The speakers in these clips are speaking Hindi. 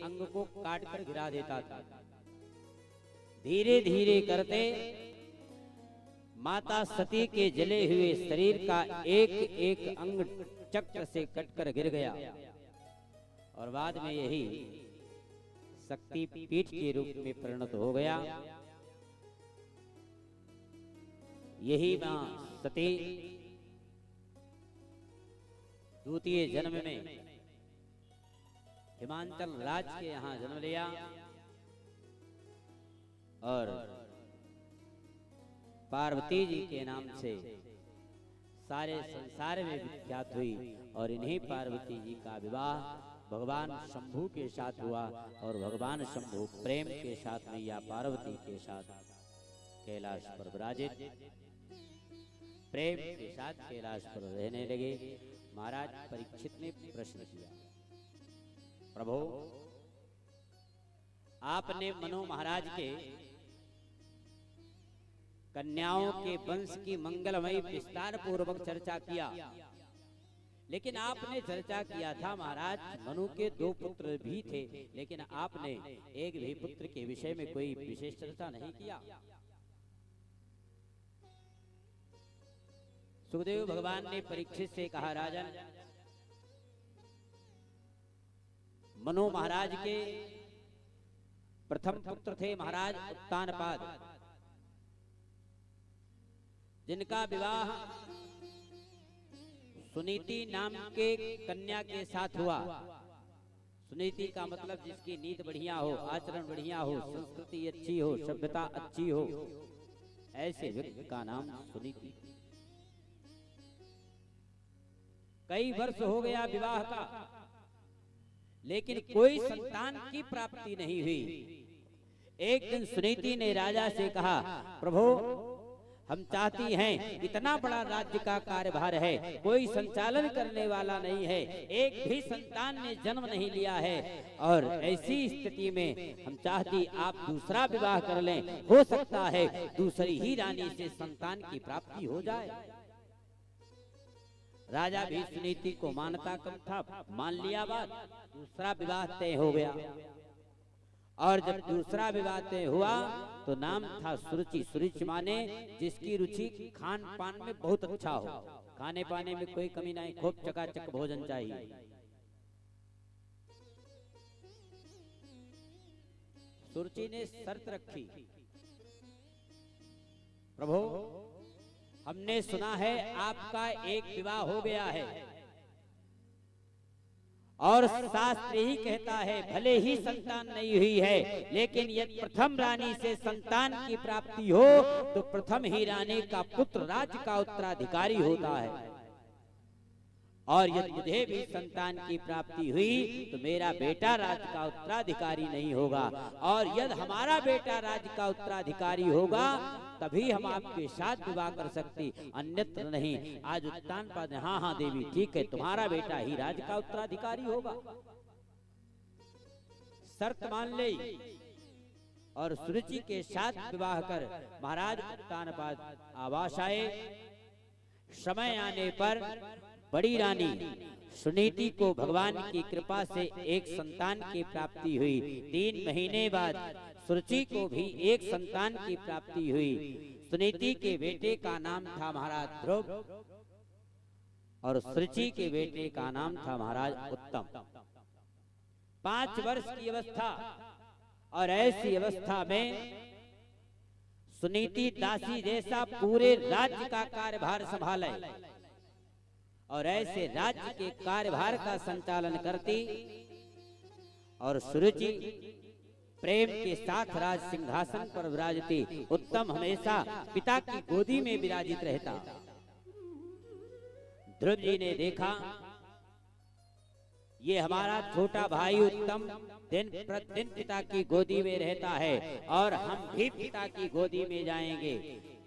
अंग को काटकर गिरा देता था। धीरे धीरे करते माता सती के जले हुए शरीर का एक एक अंग चक्र से कटकर गिर गया और बाद में यही शक्ति पीठ के रूप में परिणत हो गया। यही मां सती द्वितीय जन्म में हिमाचल राज्य के यहाँ जन्म लिया और पार्वती जी के नाम से सारे संसार में विख्यात हुई और इन्हीं पार्वती जी का विवाह भगवान शंभू के साथ हुआ और भगवान शंभू प्रेम के साथ मैया पार्वती के साथ कैलाश पर विराजित प्रेम के साथ कैलाश पर रहने लगे। महाराज परीक्षित ने प्रश्न किया, प्रभु आपने मनु महाराज के कन्याओं के वंश की मंगलमयी विस्तार पूर्वक चर्चा किया, लेकिन आपने चर्चा किया था महाराज मनु के 2 पुत्र भी थे, लेकिन आपने एक भी पुत्र के विषय में कोई विशेष चर्चा नहीं किया। सुखदेव भगवान ने परीक्षित से कहा, राजन मनु महाराज के प्रथम पुत्र थे महाराज उत्तानपाद, जिनका विवाह सुनीति नाम के कन्या के साथ हुआ। सुनीति का मतलब जिसकी नीति बढ़िया हो, आचरण बढ़िया हो, संस्कृति अच्छी हो, सभ्यता अच्छी हो, ऐसे व्यक्ति का नाम सुनीति। कई वर्ष हो गया विवाह का, लेकिन कोई संतान की प्राप्ति नहीं हुई। एक दिन सुनीति ने राजा से कहा, प्रभु हम चाहती हैं, इतना बड़ा राज्य का कार्यभार है, कोई संचालन करने वाला नहीं है, एक भी संतान ने जन्म नहीं लिया है और ऐसी स्थिति में हम चाहती आप दूसरा विवाह कर लें, हो सकता है दूसरी ही रानी से संतान की प्राप्ति हो जाए। राजा भी सुनीति को मानता कम था, मान लिया बात, दूसरा विवाह तय हो गया। और जब दूसरा विवाह तय हुआ तो नाम था सुरुचि। सुरुचि माने जिसकी रुचि खान पान में बहुत अच्छा हो, खाने पाने में कोई कमी नहीं, खूब चकाचक भोजन चाहिए। सुरुचि ने शर्त रखी, प्रभु हमने सुना है आपका एक विवाह हो गया है और शास्त्र ही कहता है भले ही संतान नहीं हुई है, लेकिन यदि प्रथम रानी से संतान की प्राप्ति हो तो प्रथम ही रानी का पुत्र राज्य का उत्तराधिकारी होता है, और यदि मुझे भी संतान की प्राप्ति हुई तो मेरा बेटा राज्य का उत्तराधिकारी नहीं होगा, और यदि हमारा बेटा राज्य का उत्तराधिकारी होगा तभी हम आपके साथ विवाह कर सकते, अन्यत्र नहीं। आज उत्तानपाद, हाँ हाँ देवी ठीक है, तुम्हारा बेटा ही राज्य का उत्तराधिकारी होगा। शर्त मान ले और सुरुचि के साथ विवाह कर महाराज उत्तानपाद आवास आए। समय आने पर बड़ी रानी सुनीति को भगवान की कृपा से एक संतान की प्राप्ति हुई। 3 महीने बाद सुरुचि को भी एक संतान की प्राप्ति हुई। सुनीति के बेटे का नाम था महाराज ध्रुव और सुरुचि के बेटे का नाम था महाराज उत्तम। 5 वर्ष की अवस्था, और ऐसी अवस्था में सुनीति दासी जैसा पूरे राज्य का कार्यभार संभाले और ऐसे राज्य के कार्यभार का संचालन करती, और सुरुचि प्रेम के साथ राज सिंहासन पर विराजती। उत्तम हमेशा पिता की गोदी में विराजित रहता। ध्रुव जी ने देखा ये हमारा छोटा भाई उत्तम दिन प्रतिदिन पिता की गोदी में रहता है और हम भी पिता की गोदी में जाएंगे,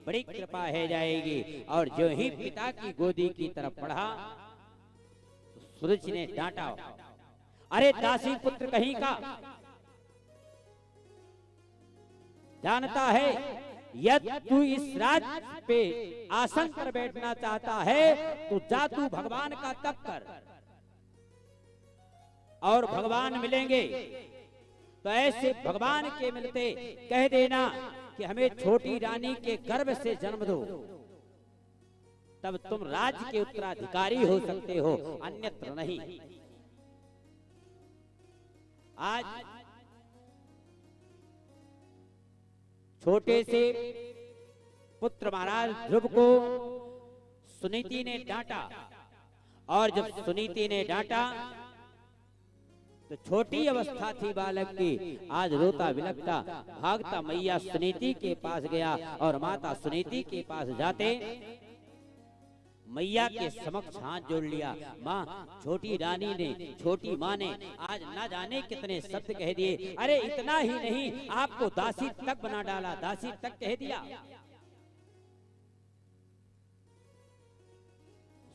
बड़ी कृपा है जाएगी। और जो ही पिता की गोदी की तरफ बढ़ा सुरुचि ने डांटा, अरे दासी पुत्र कहीं का, जानता है यदि तू इस राज्य पे आसन पर बैठना चाहता है तो जा तू भगवान का तप कर, और भगवान मिलेंगे तो ऐसे भगवान के मिलते कह देना कि हमें छोटी रानी के गर्भ से जन्म दो, तब तुम राज्य के उत्तराधिकारी हो सकते हो, अन्यत्र नहीं। आज छोटे से पुत्र महाराज ध्रुव को सुनीति ने डांटा, और जब सुनीति ने डांटा तो छोटी अवस्था थी बालक की, आज रोता विलखता भागता मैया सुनीति के पास गया, और माता सुनीति के पास जाते मैया के समक्ष हाथ जोड़ लिया। माँ, छोटी रानी ने, छोटी माँ ने आज ना जाने कितने शब्द कह दिए। अरे इतना ही नहीं, आपको दासी तक बना डाला, दासी तक कह दिया।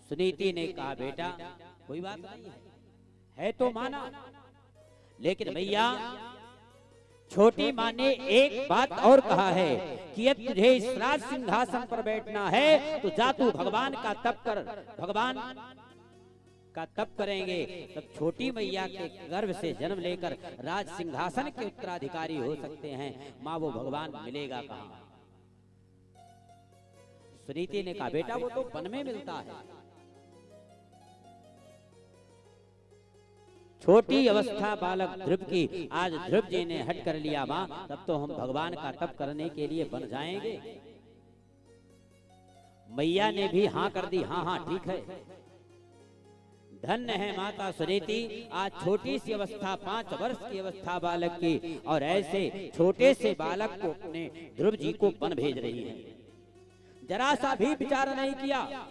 सुनीति ने कहा बेटा कोई बात नहीं है तो माना, लेकिन मैया छोटी माँ ने एक बात और कहा है कि यदि तुझे इस राज सिंहासन पर बैठना है तो जा तू भगवान का तप कर, भगवान का तप करेंगे तब छोटी मैया के गर्भ से जन्म लेकर राज सिंहासन के उत्तराधिकारी हो सकते हैं। माँ, वो भगवान मिलेगा कहाँ? सुनीति ने कहा बेटा वो तो वन में मिलता है। छोटी अवस्था बालक ध्रुव की आज ध्रुव जी ने हट कर लिया। माँ, तब तो हम भगवान का तप करने के लिए बन जाएंगे। मैया ने भी हाँ कर दी, हाँ हाँ ठीक है। धन्य है माता सुनीति, आज छोटी सी अवस्था 5 वर्ष की अवस्था बालक की, और ऐसे छोटे से बालक को अपने ध्रुव जी को वन भेज रही है। जरा सा भी विचार नहीं किया।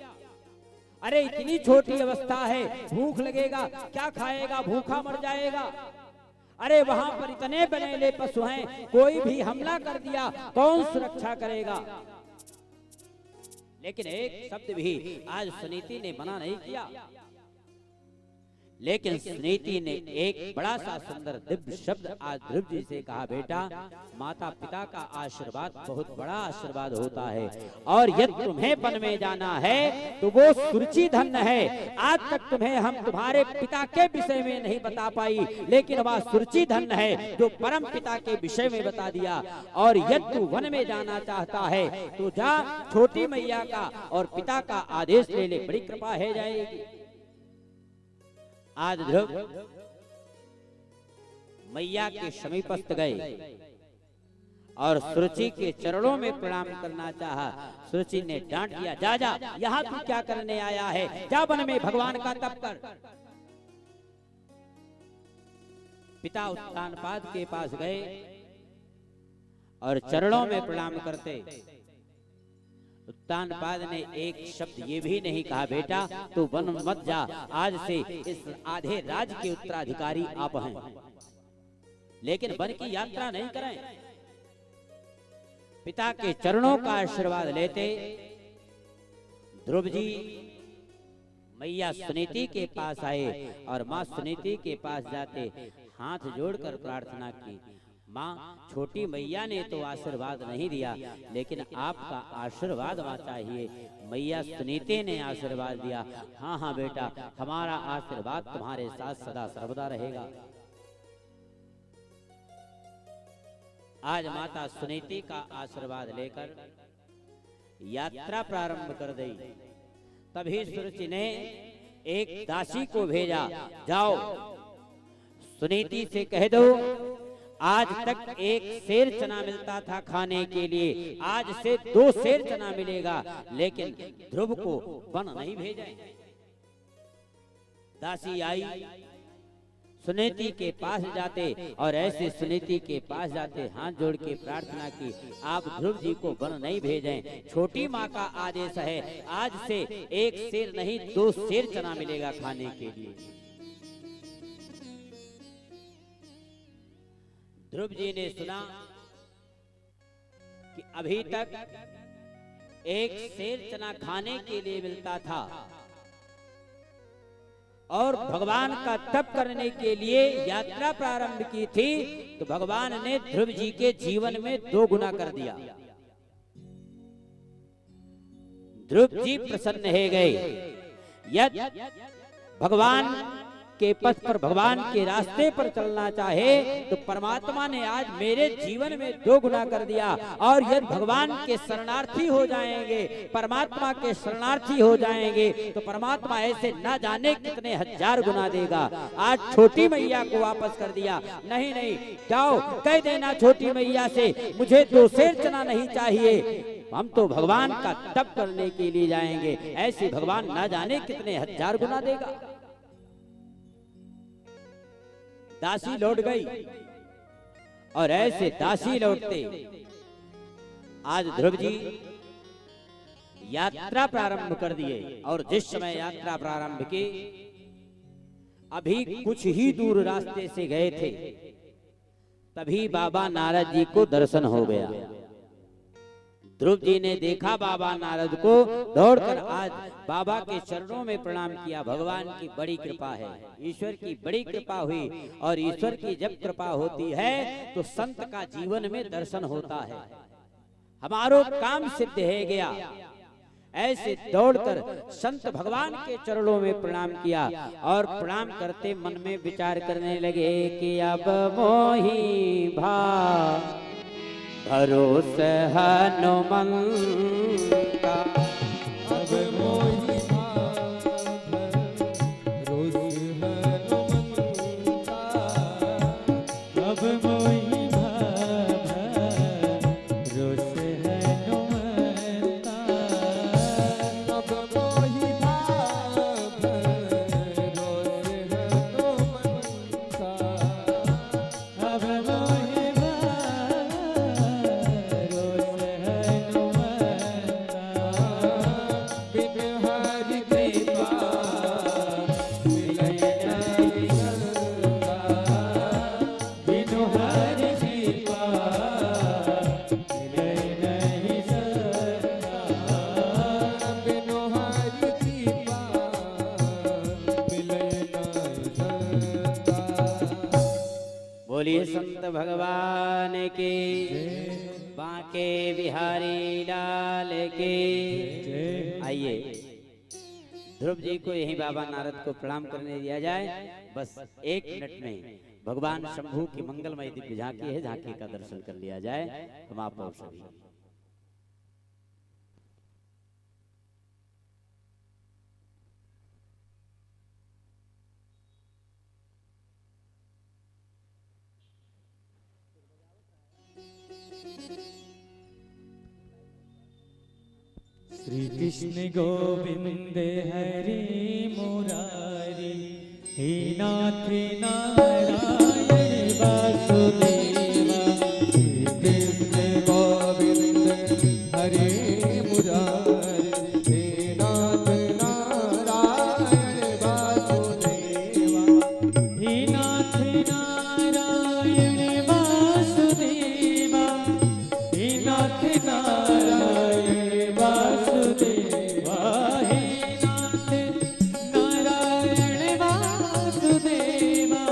अरे इतनी छोटी अवस्था है, भूख लगेगा, क्या खाएगा, भूखा मर जाएगा। अरे वहां पर इतने बनेले पशु हैं, कोई भी हमला कर दिया कौन सुरक्षा करेगा? लेकिन एक शब्द भी आज सुनीति ने मना नहीं किया। लेकिन सुनीति ने एक बड़ा सा सुंदर दिव्य शब्द आज ध्रुव जी से कहा बेटा, माता पिता का आशीर्वाद बहुत बड़ा आशीर्वाद होता है, और यदि तुम्हें वन में जाना है तो वो सुरुचि धन्य है। आज तक तुम्हें हम तुम्हारे पिता के विषय में नहीं बता पाई, लेकिन वह सुरुचि धन्य है जो परम पिता के विषय में बता दिया। और यदि तू वन में जाना चाहता है तो जा, छोटी मैया का और पिता का आदेश ले ले, बड़ी कृपा है जाएगी। आज ध्रुव मैया के समीपस्थ गए और सुरुचि के चरणों में प्रणाम करना चाहा। सुरुचि ने डांट दिया, जा जा, यहाँ तू क्या करने आया है? जा वन में भगवान का तप कर। पिता उत्तानपाद के पास गए और चरणों में प्रणाम करते उत्तानपाद ने एक शब्द ये भी नहीं कहा बेटा तू वन मत जा, आज से इस आधे राज्य के उत्तराधिकारी आप हैं, लेकिन वन की यात्रा नहीं करें। पिता के चरणों का आशीर्वाद लेते ध्रुव जी मैया सुनीति के पास आए और माँ सुनीति के पास जाते हाथ जोड़कर प्रार्थना की, माँ छोटी मैया ने तो आशीर्वाद नहीं दिया, लेकिन आपका आशीर्वाद वहाँ चाहिए। मैया सुनीति ने आशीर्वाद दिया, हाँ हाँ बेटा, हमारा आशीर्वाद तुम्हारे साथ सदा सर्वदा रहेगा। आज माता सुनीति का आशीर्वाद लेकर यात्रा प्रारंभ कर दी। तभी सुरुचि ने एक दासी को भेजा, जाओ सुनीति से कह दो आज तक एक सेर चना मिलता था खाने के लिए, आज से 2 सेर चना मिलेगा, लेकिन ध्रुव को वन नहीं भेजे। दासी आई, सुनीति के पास जाते और ऐसे सुनीति के पास जाते हाथ जोड़ के प्रार्थना की, आप ध्रुव जी को वन नहीं भेजें, छोटी माँ का आदेश है, आज से 1 सेर नहीं 2 सेर चना मिलेगा खाने के लिए। ध्रुव जी ने सुना कि अभी तक 1 सेर चना खाने के लिए मिलता था और भगवान का तप करने के लिए यात्रा प्रारंभ की थी, तो भगवान ने ध्रुव जी के जीवन में 2 गुना कर दिया। ध्रुव जी प्रसन्न हो गए। यदि भगवान के पथ पर, भगवान के रास्ते पर चलना चाहे तो परमात्मा ने आज मेरे जीवन में 2 गुना कर दिया। और यदि भगवान के शरणार्थी हो जाएंगे, परमात्मा के शरणार्थी हो जाएंगे तो परमात्मा ऐसे ना जाने कितने 1000 गुना देगा। आज छोटी मैया को वापस कर दिया। नहीं नहीं, जाओ कह देना छोटी मैया से मुझे 2 सेर चना नहीं चाहिए, हम तो भगवान का तप करने के लिए जाएंगे। ऐसे भगवान ना जाने कितने 1000 गुना देगा। दासी लौट गई और ऐसे दासी लौटते आज ध्रुव जी यात्रा प्रारंभ कर दिए। और जिस समय यात्रा प्रारंभ की, अभी कुछ ही दूर रास्ते से गए थे, तभी बाबा नारद जी को दर्शन हो गया। ध्रुव जी ने देखा बाबा नारद को, दौड़कर आज बाबा के चरणों में प्रणाम किया। भगवान की बड़ी कृपा है, ईश्वर की बड़ी कृपा हुई। और ईश्वर की जब कृपा होती है तो संत का जीवन में दर्शन होता है, हमारो काम सिद्ध है गया। ऐसे दौड़कर संत भगवान के चरणों में प्रणाम किया और प्रणाम करते मन में विचार करने लगे कि अब मोहि भरोसे हनुमंता, अब मोहि भरोसे हनुमंता, अब मोहि भरोसे हनुमंता, अब मोहि भरोसे हनुमंता, अब मोहि बोलिए संत भगवान के, बांके बिहारी लाल के। आइए ध्रुव जी को यही बाबा नारद को प्रणाम करने दिया जाए। बस 1 मिनट में भगवान शंभू की मंगलमय दिव्य झांकी है, झांकी का दर्शन कर लिया जाए। हम आप और सभी श्री कृष्ण गोविंद हरि मुरारी, हे नाथ नारायण वासुदेवा। श्री कृष्ण गोविंद हरि मुरारी, हे नाथ नारायण वासुदेवा। हे नाथ नारायण वासुदेवा, हे नाथ नारायण वासुदेवा, हे नाथ नारायण वासुदेवा,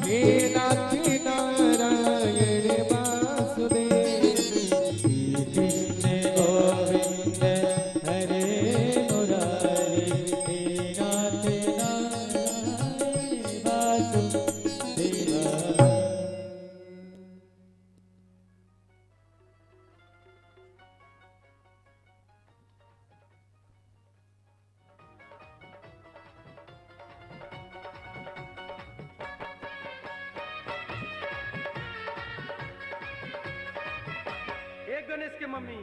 हे नाथ नारायण वासुदेवा। श्री कृष्ण गोविंद हरे मुरारी, हे नाथ नारायण वासुदेवा। एक गणेश की मम्मी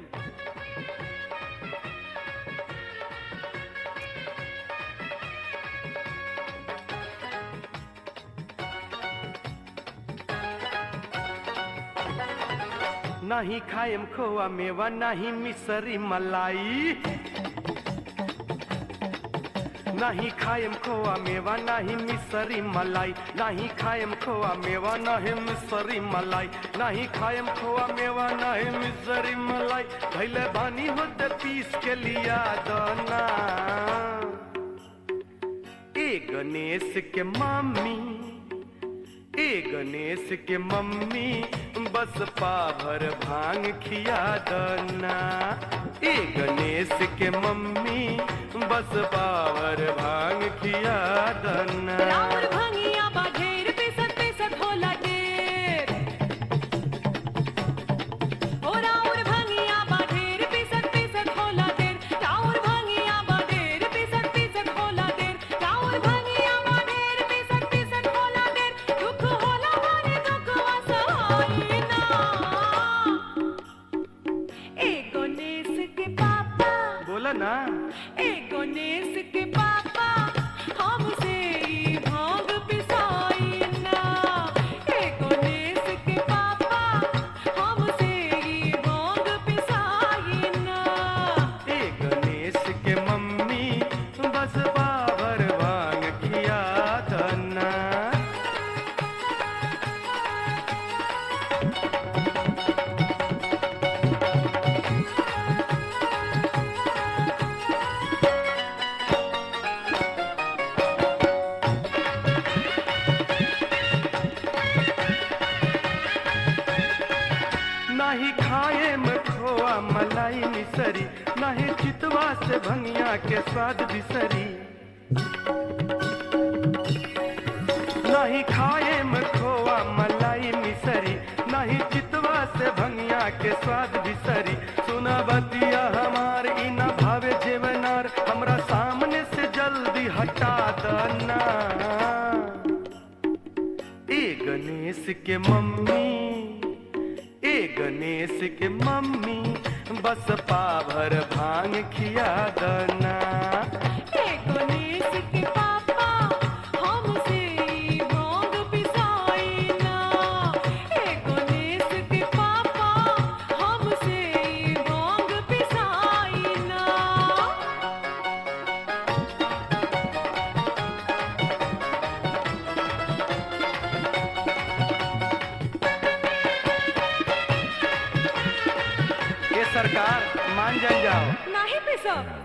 नाही खायम खोवा मेवा, नाही मिसरी मलाई। नाही खायम खोवा मेवा, नाही मिसरी मलाई। नाही खायम खोवा मेवा, नाही मिसरी मलाई। नाही खायम खोवा मेवा, नाही मिसरी मलाई। भैले बानी होते पीस के लिया दोना। ए गणेश के मम्मी, ए गणेश के मम्मी, बस पाभर भांग खिया दना। ए गणेश के मम्मी बस पाभर भांग खिया दना। राउर भंगिया बा ढेर पिसत पिसत होला ढेर। ओ राउर भंगिया बा ढेर पिसत पिसत होला ढेर। राउर भंगिया बा ढेर पिसत पिसत होला ढेर। राउर भंगिया बा ढेर पिसत पिसत होला ढेर। दुख होला माने दुख वसवाई ना। ए गणेश के पापा बोला ना। ए गणेश के पापा हमसे ई भांग पिसाई ना। ए गणेश के पापा हमसे ई भांग पिसाई ना। ए गणेश के मम्मी बस पाभर भांग खिया दना। नाही खाए में खोआ मलाई मिसरी, नाही चितवा से भंगिया के स्वाद बिसरी। नाही खाए में खोआ मलाई मिसरी, नाही चितवा से भंगिया के स्वाद बिसरी। सुना बतिया हमार ई न भावे जेवनार, हमरा सामने से जल्दी हटा दना। ए गणेश के मम्मी, ए गणेश के मम्मी बस पाभर भांग खिया दना। ए गणेश के पापा हमसे ई भांग पिसाई ना। ए गणेश के पापा हमसे ई भांग पिसाई ना। ये सरकार मान जाओ। नाही पिसब।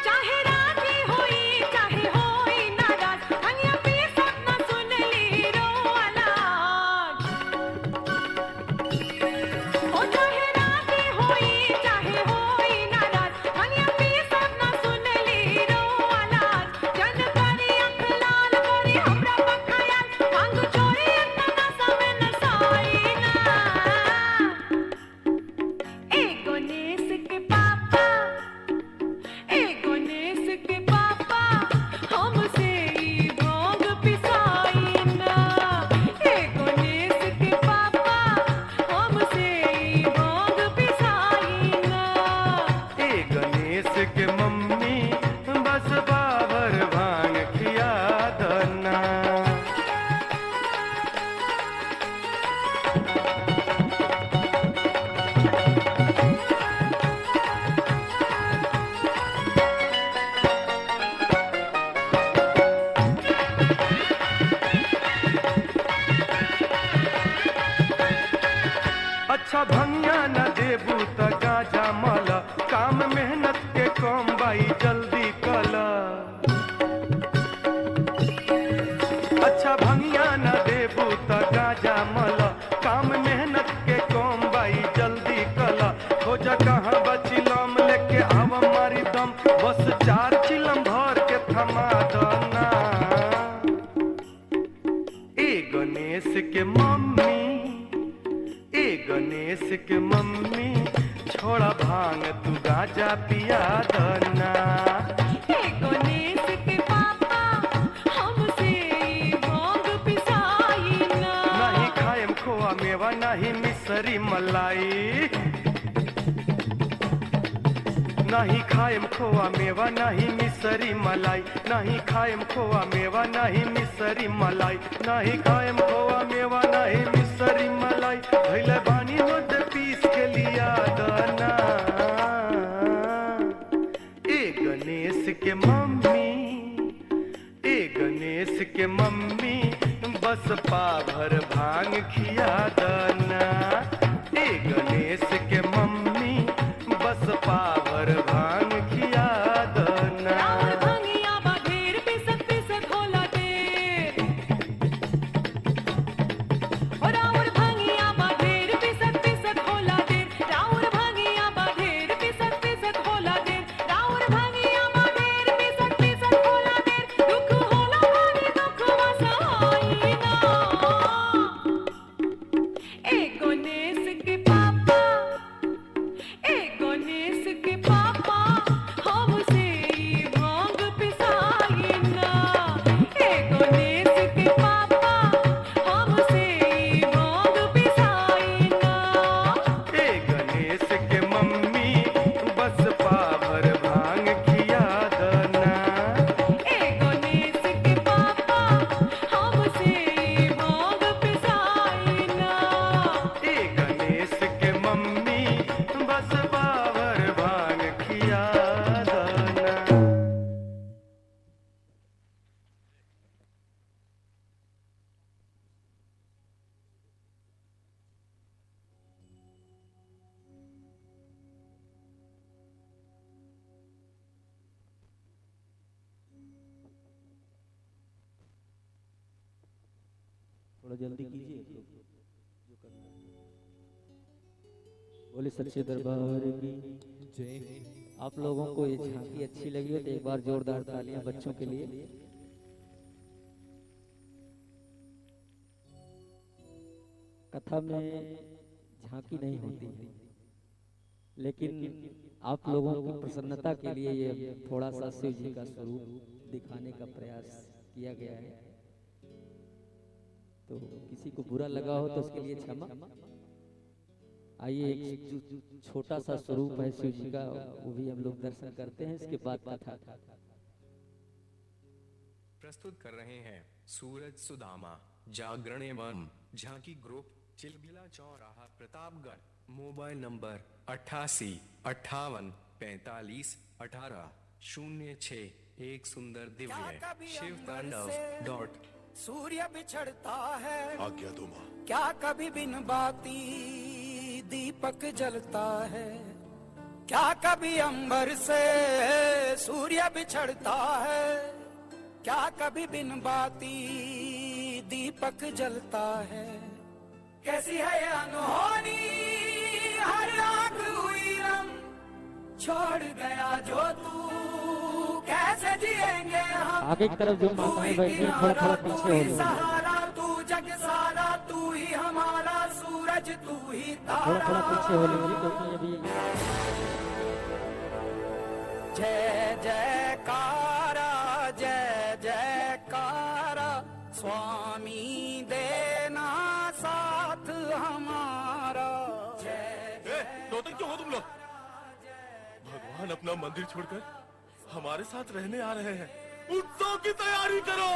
चाहे राजी होई चाहे होई नाराज, भंगिया पिसब ना सुनली रो आलाज। ओ चाहे राजी होई चाहे होई नाराज, भंगिया पिसब ना सुनली रो आलाज। जन करी अख लाल करी हमरा पखायाल, भांग छोड़ी इतना समय नसाई ना। ए गणेश के पापा, ए गणेश के पापा हमसे ई भांग पिसाई ना। ए गणेश के पापा हमसे ई भांग पिसाई ना। ए गणेश के मम्मी बस पाभर भांग खिया दना। अच्छा भंगिया न देबू त गाजा मल, काम मेहनत के कम बाई जल्दी कल। अच्छा भंगिया न देबू त गाजा मल, काम मेहनत के कम बाई जल्दी कल। खोज कहाँ बचिलम लेके आव मारी दम, बस 4 चिलम भर के थमा दना। ए गणेश के मम्मी, ए गणेश के मम्मी छोड़ा भांग तू गाजा पिया दना। ए गणेश के पापा हमसे ई भांग पिसाई ना। नहीं खाएम खोआ मेवा नहीं मिसरी मलाई। नहीं खाएम खोआ मेवा नहीं मिसरी मलाई। नहीं खाएम खोआ मेवा नहीं मिसरी मलाई। नहीं खाएम खोआ मेवा नहीं मिसरी मलाई। भैले बानी होत पीस के लिया दना। ए गणेश के मम्मी, ए गणेश के मम्मी बस पाभर भांग खिया दना। ए गणेश के मम्मी बस पाभर भांग खिया दना। राउर भंगिया बा ढेर पिसत पिसत होला थोड़ा जल्दी कीजिए जो करना है। बोले सच्चे दरबार की जय। आप लोगों को ये झांकी अच्छी लगी हो तो एक बार जोरदार तालियां बच्चों के लिए। कथा में झांकी नहीं होती है, लेकिन आप लोगों की प्रसन्नता के लिए ये थोड़ा सा शिव जी का स्वरूप दिखाने का प्रयास किया गया है। तो किसी को बुरा लगा हो तो उसके लिए क्षमा। आइए एक जो छोटा सा स्वरूप है शिव जी का वो भी हम लोग दर्शन करते हैं, इसके बाद कथा। प्रस्तुत कर रहे हैं सूरज सुदामा जागरण एवं झांकी ग्रुप, चिलबिला चौराहा, प्रतापगढ़। Mobile number 88 45 45 18 06। एक सुंदर दिव्य शिव तांडव डॉट। सूर्य बिछड़ता है आज्ञा दो माँ। क्या कभी बिन बाती दीपक जलता है, क्या कभी अंबर से सूर्य बिछड़ता है, क्या कभी बिन बाती दीपक जलता है। कैसी है ये अनहोनी हर आग हुई रंग, छोड़ गया जो तू कैसे जिएंगे हम। आगे की तरफ जो माताएं बैठी हैं थोड़ा थोड़ा पीछे हो जाओ, सहारा तू जग सारा, तू ही हमारा सूरज, तू ही थोड़ा तारा। थोड़ा पीछे हो लीजिए क्योंकि अभी जय जयकारा, जय जयकारा, स्वामी देना साथ हमारा। रोते क्यों हो तुम लोग? भगवान अपना मंदिर छोड़कर हमारे साथ रहने आ रहे हैं। उत्सव की तैयारी करो।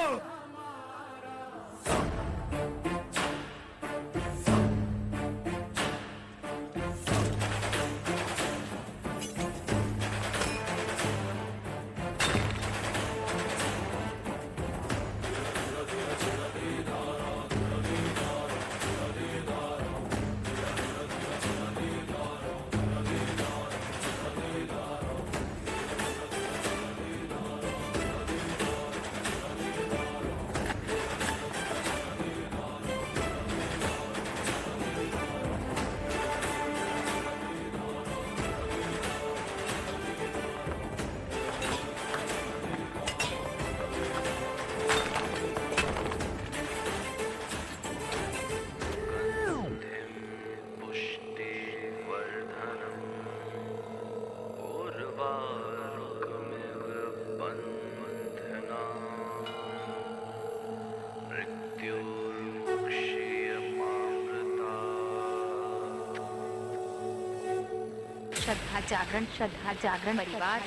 श्रद्धा जागरण परिवार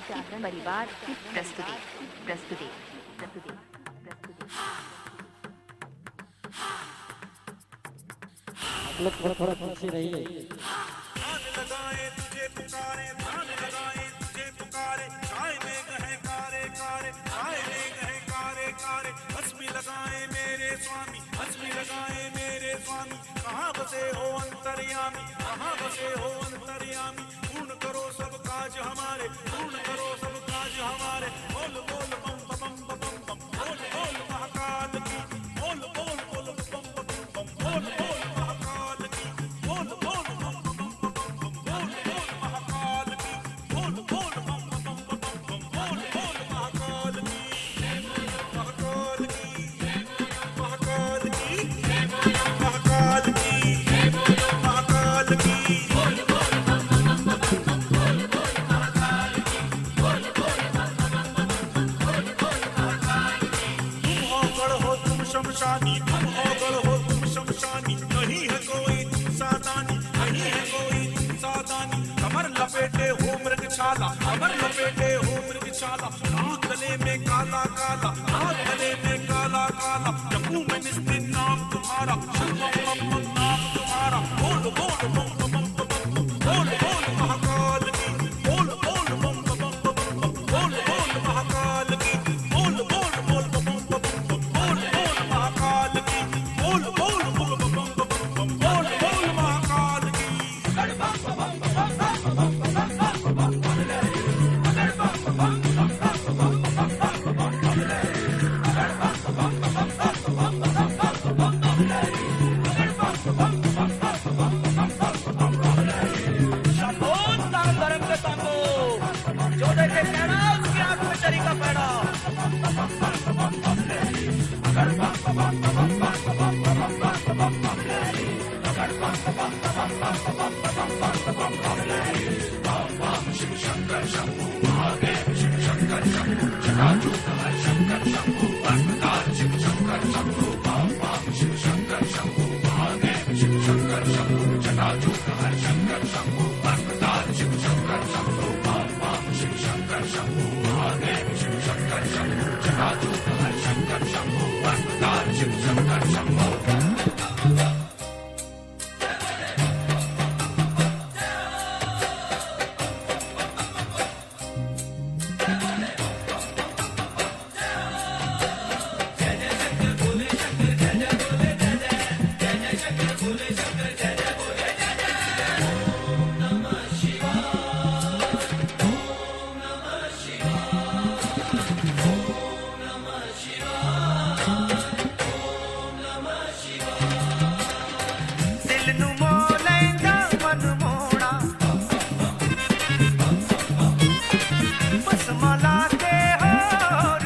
की प्रस्तुति। आप लोग थोड़ा थोड़ा पीछे रहिए। ध्यान लगाए तुझे पुकारे, ध्यान लगाए तुझे पुकारे, काय में गहे कारे कारे, काय में गहे कारे कारे। हंसमी लगाए मेरे स्वामी, हंसमी लगाए मेरे स्वामी, कहाँ बसे हो अंतर्यामी, कहाँ बसे हो अंतर्यामी। पूर्ण करो सब काज हमारे, पूर्ण करो सब काज हमारे। बोल बोल बम बम बम बम बम, बोल बोल महाकाल की, बोल बोल बोल बम बम बम, बोल बोल महाकाल की, बोल बोल बम बम बम बम, बोल बोल महाकाल की, बोल बोल बम बम बम बम, बोल बोल महाकाल की, महाकाल की, महाकाल की, महाकाल की, महाकाल की। शमशानी तुम औगल हो, तुम शमशानी, नहीं है कोई सादानी, नहीं है कोई सादानी। कमर लपेटे हो मृगशाला, कमर लपेटे हो मृगशाला। नाक गले में काला काला, नाक गले में काला काला। जम्मू में निस्तिन नाम तुम्हारा, शिव बम बम बम नाम तुम्हारा। बोल बोल बम बम बम बम, बोल बोल महाकाल की, बोल बोल बम बम बम बम, बोल बोल महाकाल की, बोल बोल बोल बम बम बम, बोल बोल महाकाल की, बोल बोल बम बम बम बम, बोल बोल महाकाल की।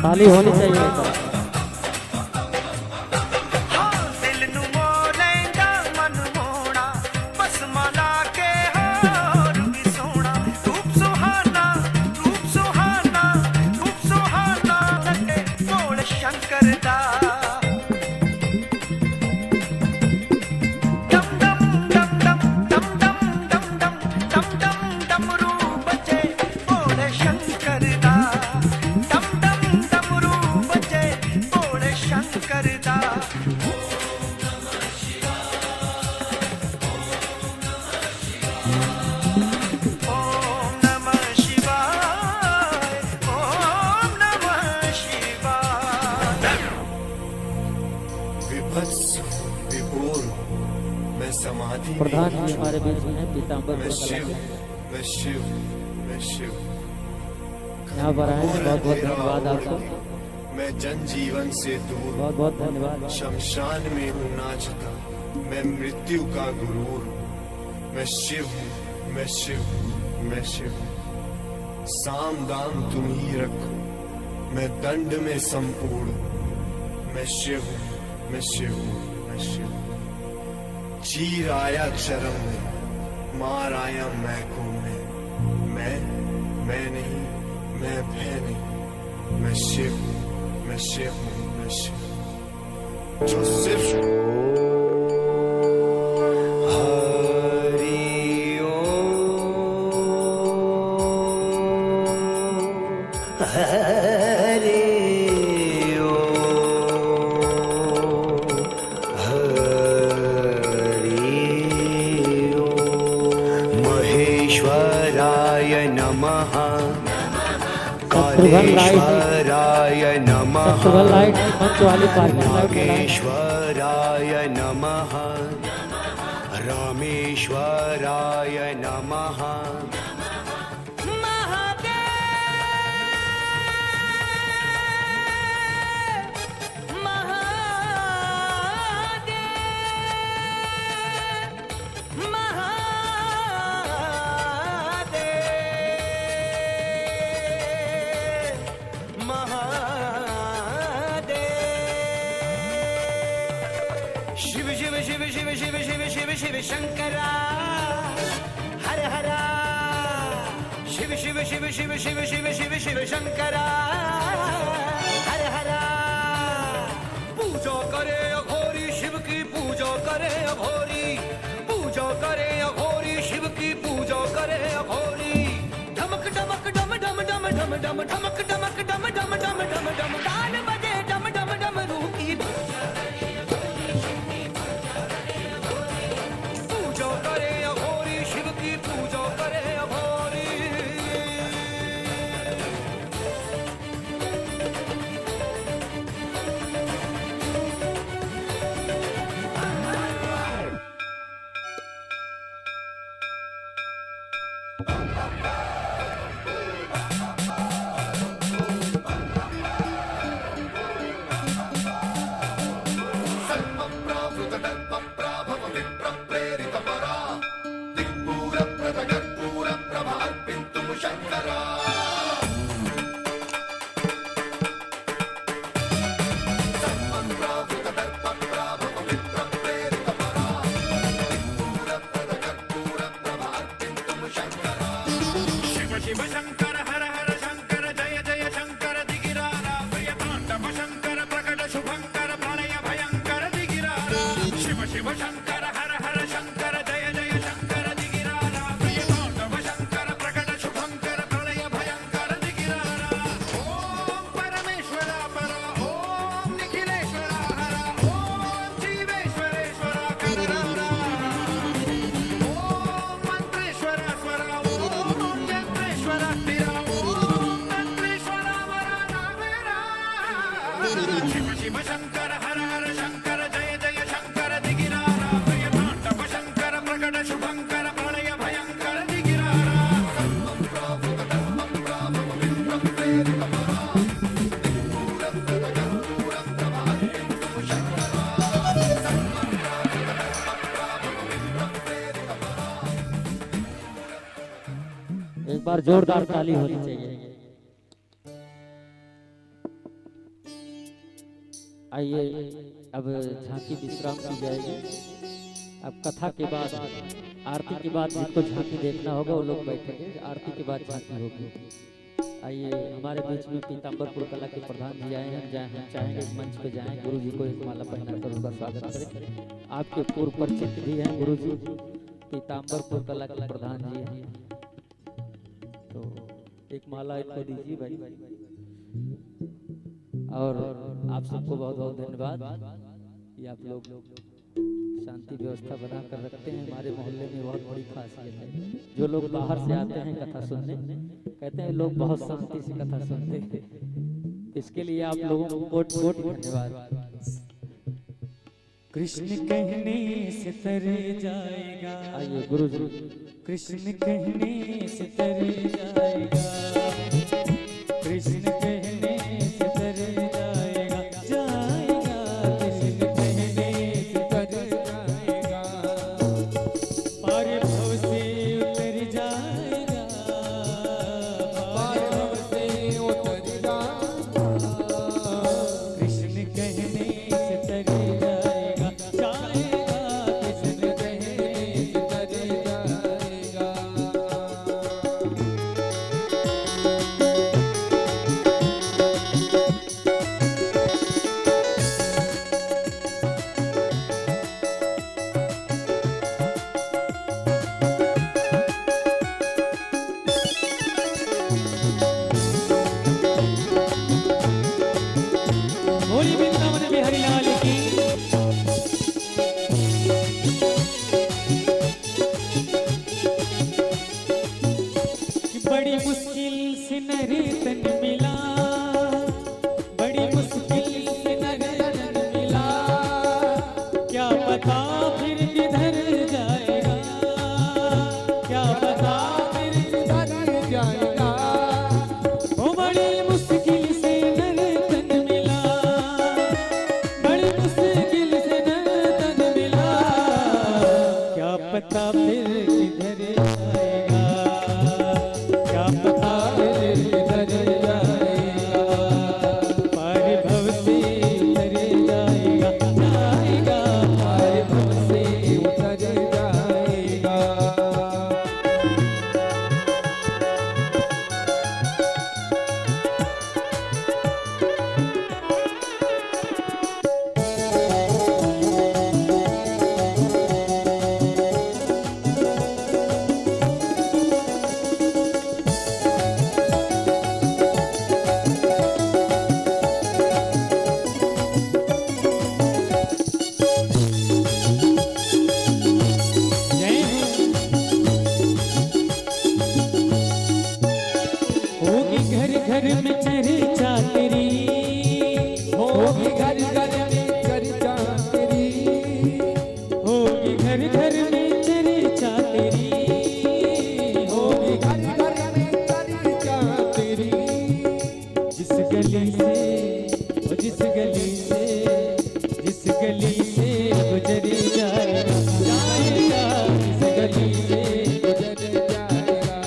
ताली होनी चाहिए। प्रधान जी हमारे बीच में है, पीताम्बर मैं शिव मैं शिव मैं शिव। यहाँ पर आए, बहुत बहुत धन्यवाद आपको। मैं जनजीवन से दूर, बहुत बहुत धन्यवाद। शमशान में हूँ नाचता, मैं मृत्यु का गुरूर हूँ। मैं शिव हूँ मैं शिव मैं शिव। साम दाम तुम ही रखो, मैं दंड में संपूर्ण हूँ। मैं शिव हूँ मैं शिव मैं शिव। चीर आया चरम में, मार आया मैकों में। मैं नहीं, मैं भय नहीं। मैं शिव मैं शिव मैं शिव। जो सिर्फ हरि ओम हरि नमः कालेश्वराय नमः नागेश्वराय नमः रामेश्वराय नमः। शिव शिव शिव शिव शिव शिव शिव शिव शंकरा हर हरा। शिव शिव शिव शिव शिव शिव शिव शिव शंकरा हर हरा। पूजा करे अघोरी शिव की, पूजा करे अघोरी, पूजा करे अघोरी शिव की, पूजा करे अघोरी। धमक धमक डम डम डम डम डम धमक धमक डम डम डम डम डम। गान बजे डम डम डम रूही। पूजा करे अघोरी शिव की, पूजा करे अघोरी। शिव शिव शंकर हर हर शंकर जय जय शंकर दिगिरारा प्रिय तांडव शंकर प्रकट शुभंकर प्रलय भयंकर दिगिरारा एक बार जोरदार ताली होनी चाहिए। आइए अब झांकी विश्राम की जाएगी। अब कथा के बाद आरती के बाद जिनको झांकी देखना होगा वो लोग बैठेंगे, आरती के बाद झांकी होगी। आइए हमारे बीच में पीताम्बरपुर कला के प्रधान जी आए हैं, हम चाहेंगे इस मंच पे जाएं, गुरु जी को एक माला पहनाकर उनका स्वागत करें। आपके पूर्व परिचित भी हैं गुरु जी, पीताम्बरपुर कला के प्रधान जी हैं, तो एक माला इनको दीजिए भाई। और आप सबको बहुत बहुत धन्यवाद कि आप लोग शांति व्यवस्था बना कर रखते हैं। हमारे मोहल्ले में बहुत बड़ी खासियत है, जो लोग बाहर से आते हैं कथा सुनने कहते हैं लोग बहुत शांति से कथा सुनते हैं। इसके लिए आप लोगों को कोट कोट धन्यवाद। कृष्ण कहने से तरे जाएगा, आइए गुरु जी। कृष्ण कहने से तरे जाएगा, कृष्ण कहने से तरे जाएगा, जाएगा कृष्ण कहने से तरे जाएगा, पार भव से उतर जाएगा, पार भव से उतर जाएगा, कृष्ण कहने से तरे जाएगा, जाएगा कृष्ण कहने से तरे जाएगा। बोली वृंदावन बिहारी लाल की। कि बड़ी मुश्किल से नरे तन मिला, बड़ी मुश्किल से नरे तन मिला, क्या पता फिर किधर जाएगा, क्या पता फिर किधर जाएगा। ओ बड़ी मुश्किल से नरे तन मिला, बड़ी मुश्किल से नरे तन मिला, क्या पता फिर किधर जाएगा, क्या पता फिर किधर जाएगा, पार भव से उतर जाएगा, जाएगा पार भव से उतर जाएगा। जय हो। होगी घर घर में चर्चा तेरी, होगी घर घर में चर्चा तेरी, होगी घर घर में चर्चा तेरी, होगी घर घर में चर्चा तेरी। जिस गली से वो जिस गली से, जिस गली से गुजर जाएगा, जाएगा जिस गली से गुजर जाएगा,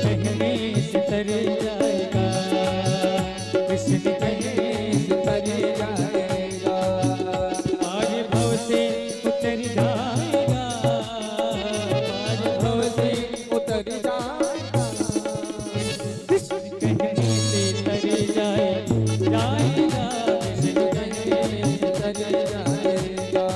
कहने से तर जाएगा, कृष्ण कहने से तर जाएगा, पार भव से उतर जाएगा, पार भव से उतर जाएगा, कृष्ण कहने से तर जाएगा, जाएगा कृष्ण कहने से तर जाएगा।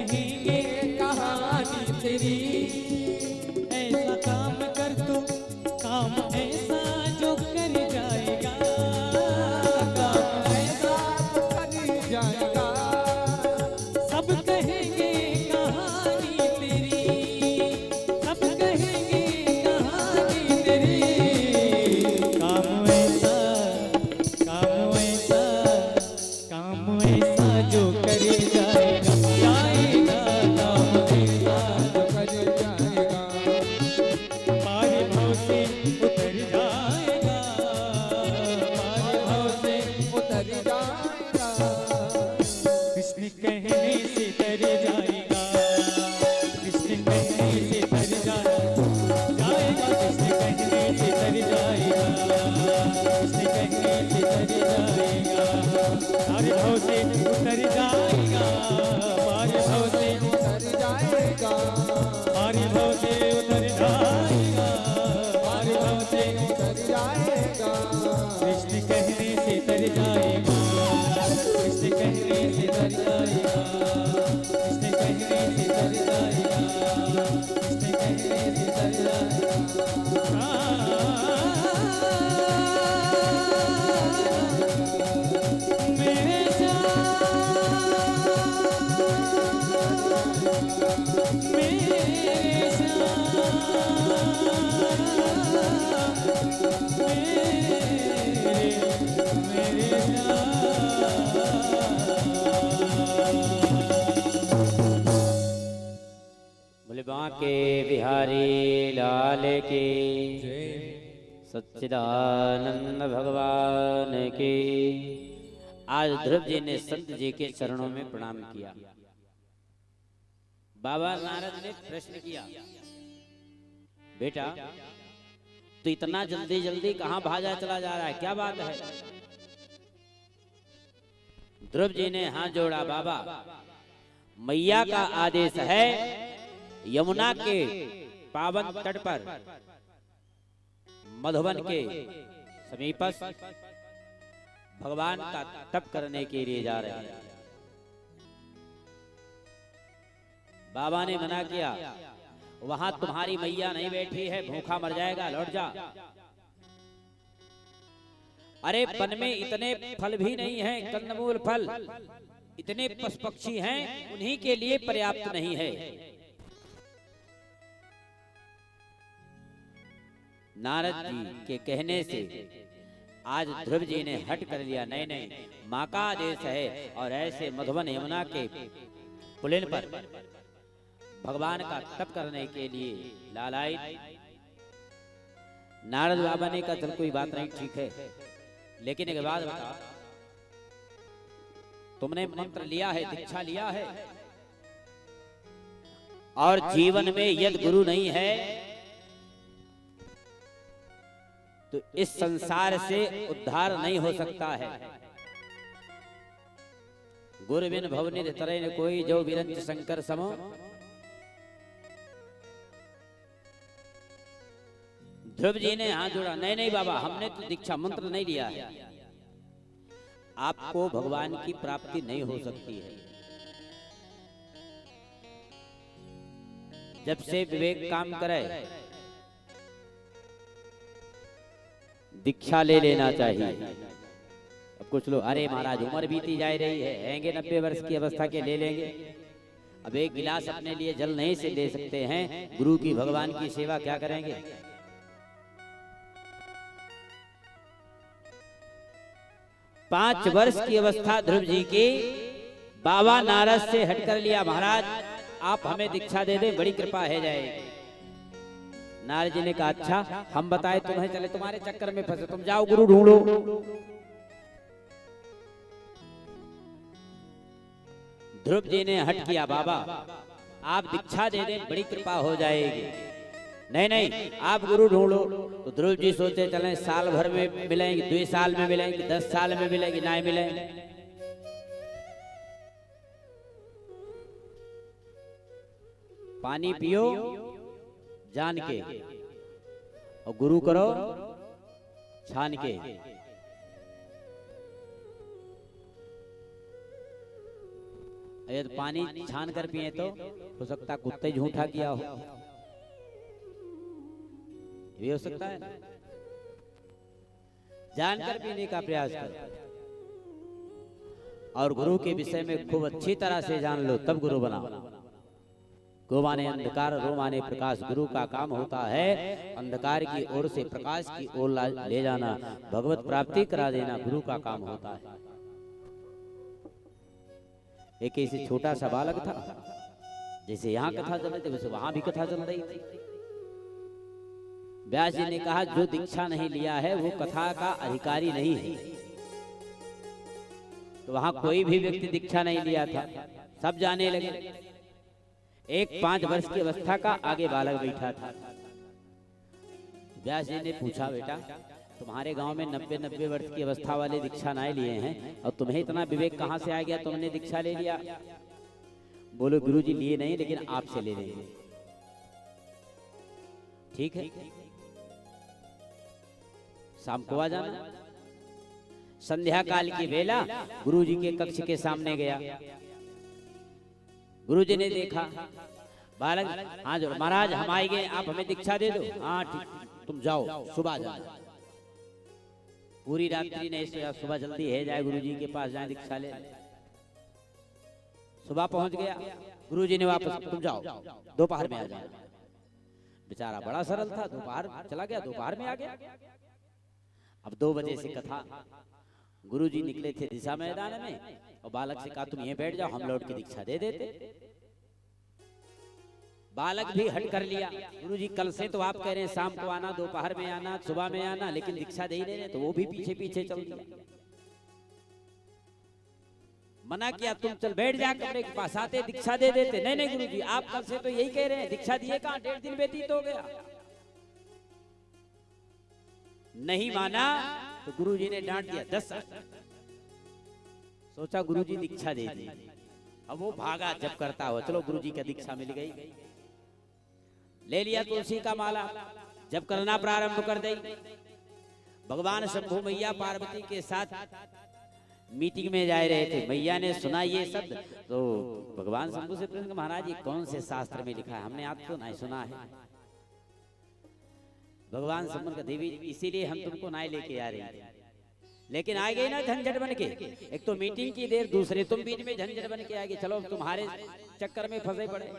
कहेंगे कहानी तेरी। ऐसा काम कर तू, काम ऐसा जो कर जाएगा, काम ऐसा जो कर जाएगा। सब कहेंगे कहानी तेरी, सब कहेंगे कहानी तेरी। काम ऐसा, काम ऐसा, काम ऐसा जो कर जाएगा, जाएगा। काम ऐसा जो कर जाएगा, पार भाव से उतर जाएगा, पार भाव से उतर जाएगा। कृष्ण कहने से तर जाएगा, कृष्ण कहने से तर जाएगा, कृष्ण कहने से तर जाएगा, कृष्ण कहने से तर जाएगा। पार भाव से उतर जाएगा, पार भाव से उतर जाएगा, पार भाव से उतर जाएगा, पार भाव से उतर जाएगा। कृष्ण कहने से तर जाएगा, कृष्ण कहने से तर जाएगा, कृष्ण कहने से तर जाएगा, कृष्ण कहने से तर जाएगा। मेरे बोले बांके बिहारी लाल की, सच्चिदानंद भगवान की। आज ध्रुव जी ने संत जी के चरणों में प्रणाम किया। बाबा नारद ने प्रश्न किया, बेटा तो इतना जल्दी जल्दी कहाँ भागा चला जा रहा है, क्या बात है? ध्रुव जी ने हाथ जोड़ा, बाबा मैया का आदेश है, यमुना के पावन तट पर मधुबन के समीपस्थ भगवान का तप करने के लिए जा रहे हैं। बाबा ने मना किया, वहां तुम्हारी मैया नहीं बैठी है, भूखा मर जाएगा, लौट जा। अरे वन में इतने फल भी नहीं है, कंदमूल फल, इतने पशु पक्षी हैं, उन्हीं के लिए पर्याप्त नहीं है। नारद जी के कहने से आज ध्रुव जी ने हट कर लिया, नहीं नहीं माँ का आदेश है, और ऐसे मधुबन यमुना के पुलिन पर भगवान का तप करने के लिए लालाई। नारद बाबा ने कहा, चल कोई बात नहीं, ठीक है, लेकिन एक बात बता, तुमने मंत्र लिया है, दीक्षा लिया है, और जीवन में यदि गुरु नहीं है तो इस संसार से उद्धार नहीं हो सकता है। गुरु बिन भवनिधि तरय न कोई, जो विरंच शंकर समो। ध्रुव जी ने हाथ जोड़ा, नहीं नहीं बाबा, हमने तो दीक्षा मंत्र नहीं लिया है, आपको भगवान की प्राप्ति नहीं हो सकती है। जब से विवेक काम करे दीक्षा ले लेना चाहिए। अब कुछ लोग, अरे महाराज उम्र बीती जा रही है, हैंगे 90 वर्ष की अवस्था के ले लेंगे, अब एक गिलास अपने लिए जल नहीं से ले सकते हैं, गुरु की भगवान की सेवा क्या करेंगे? 5 वर्ष की अवस्था ध्रुव जी की बाबा नारद से हटकर लिया, महाराज आप हमें दीक्षा दे दें, बड़ी कृपा है जाएगी। नारद जी ने कहा, अच्छा हम बताए तुम्हें, चले तुम्हारे चक्कर में फंसे, तुम जाओ गुरु ढूंढो। ध्रुव जी ने हट किया, बाबा आप दीक्षा दे दें, बड़ी कृपा हो जाएगी। नहीं नहीं आप गुरु ढूंढो। तो ध्रुव जी सोचे, चलें साल भर में मिलेंगे, 2 साल में मिलेंगे, 10 साल में मिलेंगे, नहीं मिलेंगे। पानी पियो जान के और गुरु करो छान के। यदि पानी छान कर पिए तो हो सकता कुत्ते झूठा किया हो, ये हो सकता है। जानकर पीने का प्रयास करो और गुरु के विषय में खूब अच्छी तरह से जान लो, तब गुरु बनाओ। गो माने अंधकार, रो माने प्रकाश। गुरु का काम होता है अंधकार की ओर से प्रकाश की ओर ले जाना, भगवत प्राप्ति करा देना, गुरु का काम होता है। एक ऐसे छोटा सा बालक था, जैसे यहाँ कथा चल रही थी वैसे वहां भी कथा चल रही थी। व्यास जी ने कहा जो दीक्षा नहीं लिया है वो कथा का अधिकारी नहीं है। तो वहां कोई भी व्यक्ति दीक्षा नहीं लिया था, सब जाने लगे। एक 5 वर्ष की अवस्था का आगे बालक बैठा था। व्यास जी ने पूछा, बेटा तुम्हारे गांव में 90 वर्ष की अवस्था वाले दीक्षा नहीं लिए हैं और तुम्हें इतना विवेक कहां से आ गया, तुमने दीक्षा ले लिया? बोलो गुरुजी लिए नहीं, लेकिन आपसे ले लेंगे। ठीक है, शाम को आ जाना। संध्या काल की बेला गुरुजी के कक्ष के सामने गया। गुरुजी ने देखा बालक, हाँ जो महाराज हम आएंगे, आप हमें दीक्षा दे दो। हाँ ठीक, तुम जाओ, सुबह जाना। पूरी रात्रि नहीं सोया, सुबह जल्दी है जाए गुरुजी के पास जाए दीक्षा ले। सुबह पहुंच गया, गुरुजी ने वापस, तुम जाओ दोपहर में आ जाना। बेचारा बड़ा सरल था, दोपहर चला गया, दोपहर में आ गया। अब 2 बजे से कथा, गुरुजी निकले थे दिशा मैदान में और बालक से कहा तुम यहीं बैठ जाओ, हम लौट के दीक्षा दे देते। बालक भी हट कर लिया। गुरुजी कल से तो आप कह रहे हैं शाम को आना, दोपहर में आना, सुबह में आना, लेकिन दीक्षा दे ही नहीं रहे। तो वो भी पीछे पीछे चल दिया। मना किया, तुम चल बैठ जा कमरे के पास, आते दीक्षा दे देते। नहीं नहीं गुरुजी, आप कल से तो यही कह रहे हैं, दीक्षा दिए कहाँ, 1.5 दिन व्यतीत हो गया। नहीं माना तो गुरुजी ने डांट दिया 10। सोचा गुरुजी दीक्षा दे दी। अब वो भागा जब करता हुआ, चलो गुरुजी का दीक्षा मिल गई। ले लिया तुलसी का माला, जब करना प्रारंभ कर दी। भगवान शंभु मैया पार्वती के साथ मीटिंग में जा रहे थे। मैया ने सुना ये शब्द तो भगवान शंभु से पूछा, महाराज ये कौन से शास्त्र में लिखा है, हमने आज तो नहीं सुना है। भगवान शंभु का, देवी इसीलिए हम तुमको नहीं लेके आ रहे हैं, लेकिन आ गई ना झंझट बन के। एक तो मीटिंग की देर, दूसरे तुम बीच में झंझट बन के आ गए। चलो तुम्हारे चक्कर में फंसे पड़े।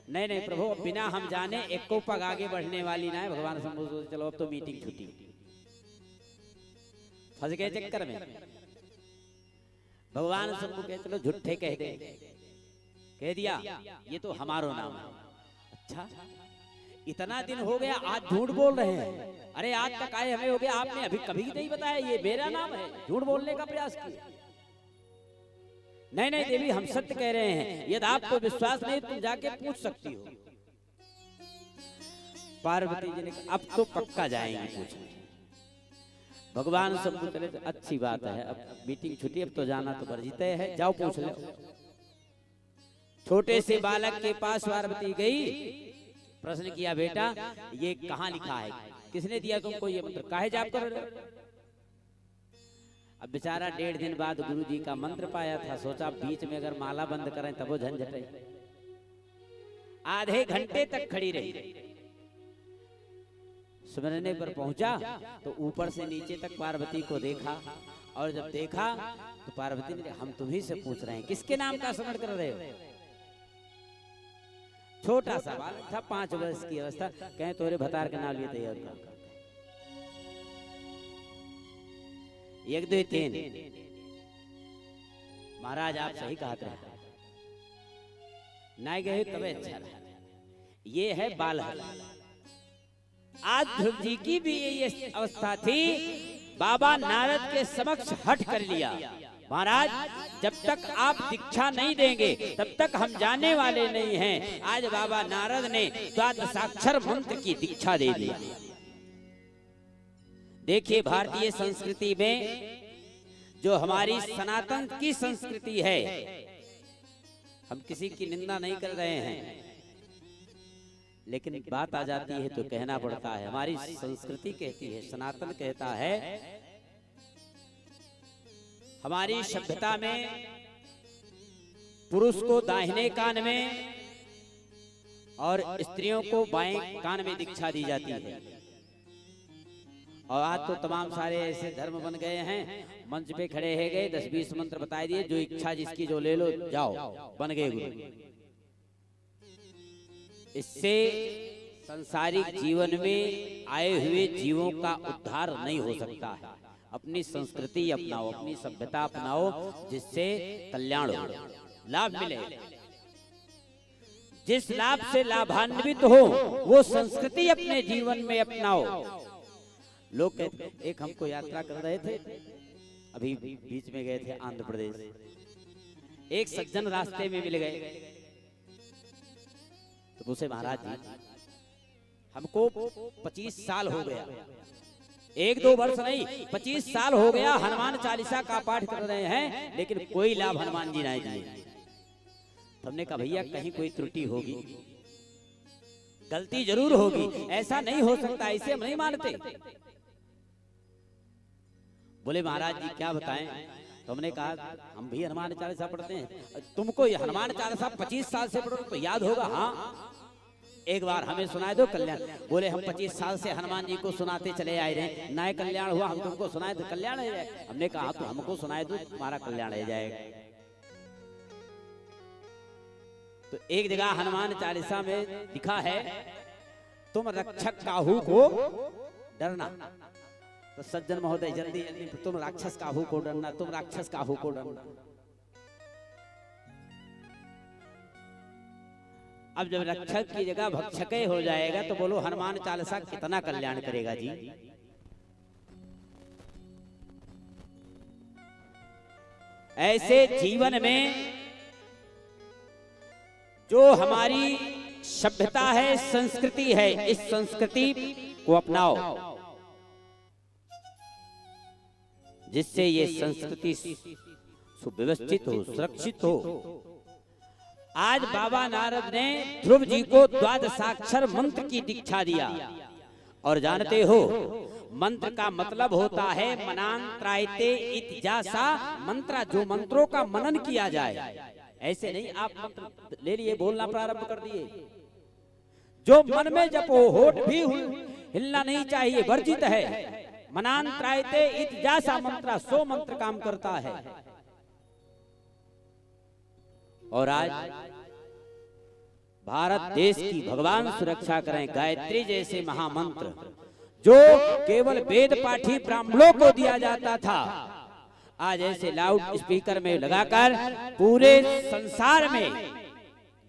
नहीं नहीं प्रभु, बिना हम जाने एक को पग आगे बढ़ने वाली ना है। भगवान शंभु सोचे चलो अब तो मीटिंग छुट्टी, फंस गए चक्कर में। भगवान शंभु कहे चलो झूठे कह दे, कह दिया ये तो हमारो नाम है। अच्छा इतना दिन हो गया, आज झूठ बोल रहे हैं? अरे आज तक आए हमें हो गया, आपने अभी कभी नहीं बताया ये मेरा नाम है, झूठ बोलने का प्रयास किया। नहीं नहीं देवी हम सत्य कह रहे हैं, यदि आपको विश्वास नहीं तुम जाके पूछ सकती हो। पार्वती जी ने कहा अब तो पक्का जाएंगे पूछने। भगवान शंभु चले, अच्छी बात है, अब मीटिंग छुट्टी, अब तो जाना तो वर्जित है, जाओ पूछ लो। छोटे से बालक के पास पार्वती गई, प्रश्न किया बेटा ये कहाँ लिखा है, किसने दिया तुमको ये मंत्र, काहे जाप कर रहे हो? अब बेचारा 1.5 दिन बाद गुरुजी का मंत्र पाया था। सोचा बीच में अगर माला बंद करें तब वो झंझट है। आधे घंटे तक खड़ी रही। सुमरने पर पहुंचा तो ऊपर से नीचे तक पार्वती को देखा, और जब देखा तो पार्वती ने, हम तुम्ही से पूछ रहे हैं किसके नाम का स्मरण कर रहे हो? छोटा सा बालक था, 5 वर्ष की अवस्था। कहें तोरे भतार के नाम लिए तैयार कर। 1 2 3 महाराज आप सही कहा था, नहीं गए तबे अच्छा रहा। ये है बालक। आज ध्रुव जी की भी ये अवस्था थी। बाबा नारद के समक्ष हट कर लिया, महाराज जब तक आप दीक्षा नहीं देंगे तब तक हम जाने वाले नहीं हैं। आज बाबा नारद ने द्वादशाक्षर मंत्र की दीक्षा दे दी। देखिए भारतीय संस्कृति में जो हमारी सनातन की संस्कृति है, हम किसी की निंदा नहीं कर रहे हैं, लेकिन बात आ जाती है तो कहना पड़ता है। हमारी संस्कृति कहती है, सनातन कहता है हमारी सभ्यता में पुरुष को दाहिने कान में और स्त्रियों को बाएं कान में दीक्षा दी जाती है। और आज तो तमाम सारे ऐसे धर्म बन गए हैं, मंच पे खड़े है गए 10-20 मंत्र बताए दिए, जो इच्छा जिसकी जो ले लो, जाओ, बन गए गुरु। इससे संसारिक जीवन में आए हुए जीवों का उद्धार नहीं हो सकता है। अपनी संस्कृति अपनाओ, अपनी सभ्यता अपनाओ, जिससे कल्याण हो, लाभ मिले। जिस लाभ से लाभान्वित हो वो संस्कृति अपने जीवन में अपनाओ। लोग कहते, एक हमको यात्रा कर रहे थे, अभी बीच में गए थे आंध्र प्रदेश, एक सज्जन रास्ते में मिल गए, तो पूछे महाराज जी हमको 25 साल हो गया, 1-2 वर्ष नहीं 25 साल हो गया हनुमान चालीसा का पाठ कर रहे हैं, लेकिन कोई लाभ हनुमान जी नहीं दिए। हमने कहा भैया कहीं कोई त्रुटि होगी, गलती जरूर होगी, ऐसा नहीं हो सकता, इसे हम नहीं मानते। बोले महाराज जी क्या बताएं? तो हमने कहा हम भी हनुमान चालीसा पढ़ते हैं, तुमको ये हनुमान चालीसा 25 साल से पढ़ो तो याद होगा, हाँ एक बार हमें सुनाए दो कल्याण। बोले हम 25 साल से हनुमान जी को सुनाते चले आए रहे, ना कल्याण हुआ, हम तुमको सुनाए तो कल्याण हो जाए। हमने कहा तो हमको सुनाए दो, तुम्हारा कल्याण हो जाएगा। तो एक जगह हनुमान चालीसा में लिखा है तुम रक्षक काहू को डरना। तो सज्जन महोदय जल्दी जल्दी, तुम राक्षस काहू को डरना, तुम राक्षस काहू को डरना। अब जब रक्षक की जगह भक्षक हो जाएगा तो बोलो हनुमान चालीसा कितना कल्याण करेगा जी। ऐसे जीवन में जो हमारी सभ्यता है, संस्कृति है, इस संस्कृति को अपनाओ, जिससे ये संस्कृति सुव्यवस्थित हो, सुरक्षित हो। आज बाबा नारद ने ध्रुव जी को द्वादशाक्षर मंत्र की दीक्षा दिया, और जानते हो मंत्र का मतलब होता है मनांत्रायते इतिजासा मंत्रा, जो मंत्रों का मनन किया जाए। ऐसे नहीं आप मंत्र ले लिए बोलना प्रारंभ कर दिए, जो मन में जपो, होठ भी हिलना नहीं चाहिए, वर्जित है। मनांत्रायते इतिजासा मंत्रा, सो मंत्र काम करता है। और आज भारत देश की भगवान सुरक्षा करें, गायत्री जैसे महामंत्र जो केवल वेद पाठी ब्राह्मणों को दिया जाता था, आज ऐसे लाउड स्पीकर में लगाकर पूरे संसार में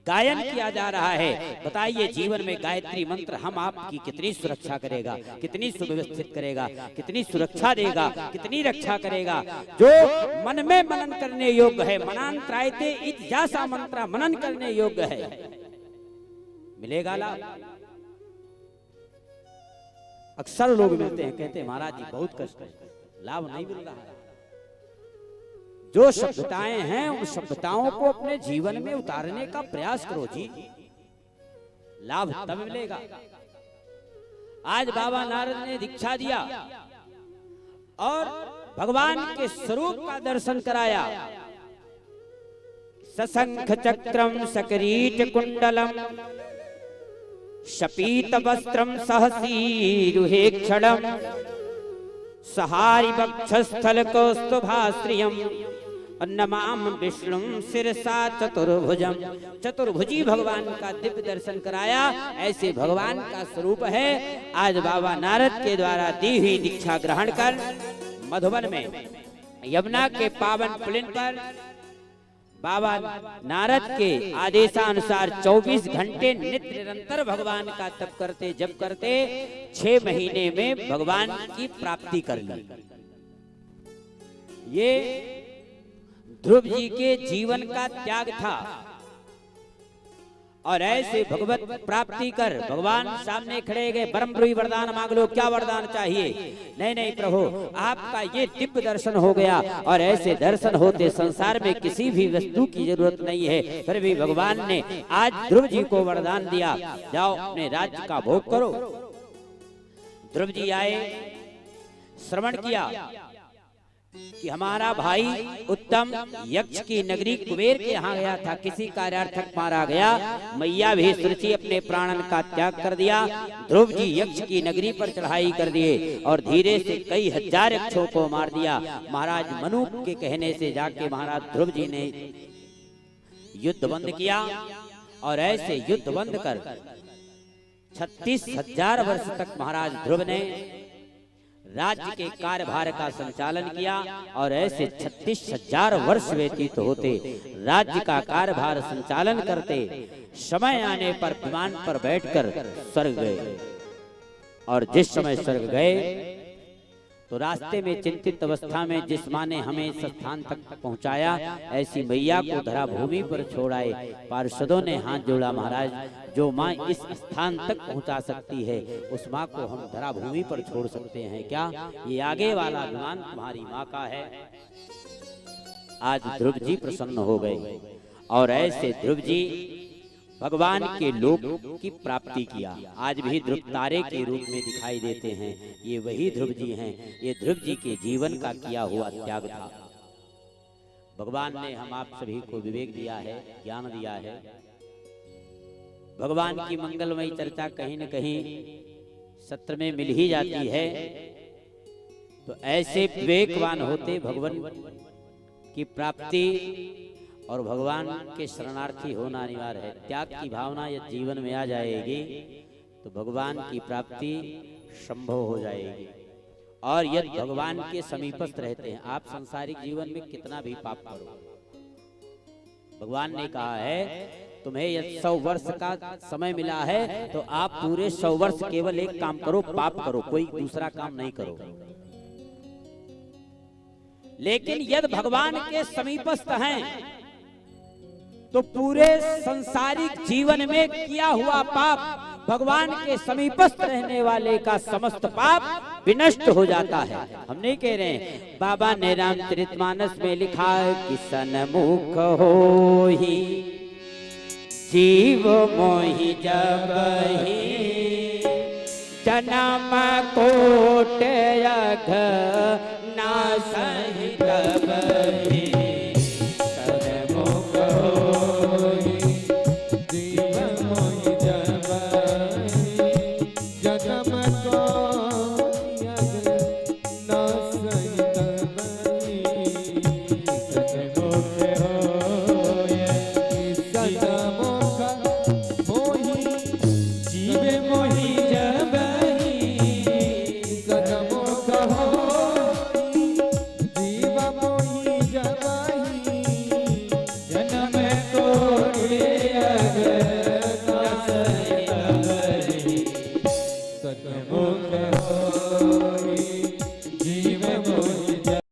गायन किया जा रहा है। बताइए जीवन में गायत्री मंत्र हम आपकी कितनी सुरक्षा करेगा, कितनी सुव्यवस्थित करेगा, कितनी सुरक्षा देगा, कितनी रक्षा करेगा। जो मन में मनन करने योग्य है, मनांत्रायते इतिजासा मंत्र मनन करने योग्य है, मिलेगा लाभ। अक्सर लोग मिलते हैं, कहते हैं महाराज जी बहुत कष्ट है, लाभ नहीं मिल रहा है। जो सभ्यताएं हैं उन सभ्यताओं को अपने जीवन में उतारने का प्रयास करो जी, लाभ तब मिलेगा। आज बाबा नारद ने दीक्षा दिया और भगवान के स्वरूप का दर्शन कराया। सशंख चक्रम सकरीट कुंडलम शपीत वस्त्रम सहसीरुहे क्षणम सहारि वक्षस्थल कौस्तुभाश्रियम नमाम विष्णुम शिरसा चतुर्भुजम। चतुर्भुजी भगवान का दिव्य दर्शन कराया। ऐसे भगवान का स्वरूप है। आज बाबा नारद के द्वारा दी हुई दीक्षा ग्रहण कर मधुबन में यमुना के पावन पुलिन पर बाबा नारद के आदेशानुसार 24 घंटे नित्य निरंतर भगवान का तप करते, जप करते 6 महीने में भगवान की प्राप्ति कर ली। ये ध्रुव जी के जीवन का त्याग था। और ऐसे भगवत प्राप्ति कर भगवान सामने खड़े गए, परम ब्रूही वरदान मांग लो, क्या वरदान चाहिए? नहीं नहीं प्रभु, आपका ये दिव्य दर्शन हो गया। और ऐसे दर्शन होते संसार में किसी भी वस्तु की जरूरत नहीं है। फिर भी भगवान ने आज ध्रुव जी को वरदान दिया, जाओ अपने राज्य का भोग करो। ध्रुव जी आए, श्रवण किया, कि हमारा भाई उत्तम यक्ष की नगरी कुबेर के यहाँ गया था, किसी कार्यार्थक मारा गया। मैया भी सुरुचि अपने प्राणन का त्याग कर दिया। ध्रुव जी यक्ष की नगरी पर चढ़ाई कर दिए और धीरे से कई हजार यक्षों को मार दिया। महाराज मनु के कहने से जाके महाराज ध्रुव जी ने युद्ध बंद किया और ऐसे युद्ध बंद कर 36,000 वर्ष तक महाराज ध्रुव ने राज्य के कार्यभार का संचालन किया और ऐसे 36,000 वर्ष व्यतीत होते राज्य का कार्यभार संचालन करते। समय आने पर विमान पर बैठकर स्वर्ग गए और जिस समय स्वर्ग गए तो रास्ते में चिंतित अवस्था में जिस माँ ने हमें इस स्थान तक पहुंचाया, ऐसी मैया को धरा भूमि पर छोड़ आए। पार्षदों ने हाथ जोड़ा, महाराज जो माँ इस स्थान तक पहुंचा सकती है उस माँ को हम धरा भूमि पर छोड़ सकते हैं क्या? ये आगे वाला विमान तुम्हारी माँ का है। आज ध्रुव जी प्रसन्न हो गए और ऐसे ध्रुव जी भगवान के लोक की प्राप्ति किया। आज भी ध्रुव तारे के रूप में दिखाई देते हैं। ये वही ध्रुव जी हैं। ये ध्रुव जी के जीवन का किया हुआ त्याग था। भगवान ने हम आप सभी को विवेक दिया है, ज्ञान दिया है। भगवान की मंगलमयी चर्चा कहीं न कहीं सत्र में मिल ही जाती है। तो ऐसे विवेकवान होते भगवान की प्राप्ति और भगवान के शरणार्थी होना अनिवार्य है। त्याग की भावना यदि जीवन में आ जाएगी तो भगवान की प्राप्ति संभव हो जाएगी। और यदि भगवान के समीपस्थ रहते हैं, आप सांसारिक जीवन में कितना भी पाप करो, भगवान ने कहा है तुम्हें यदि 100 वर्ष का समय मिला है तो आप पूरे 100 वर्ष केवल एक काम करो, पाप करो, कोई दूसरा काम नहीं करो। लेकिन यदि भगवान के समीपस्थ हैं तो पूरे संसारिक जीवन में किया हुआ पाप भगवान के समीपस्थ रहने वाले का समस्त पाप विनष्ट हो जाता है। हम नहीं कह रहे हैं, बाबा ने रामचरितमानस में लिखा है कि सन्मुख हो ही जीव मोहि जब ही जन्म कोट अघ नासहि तब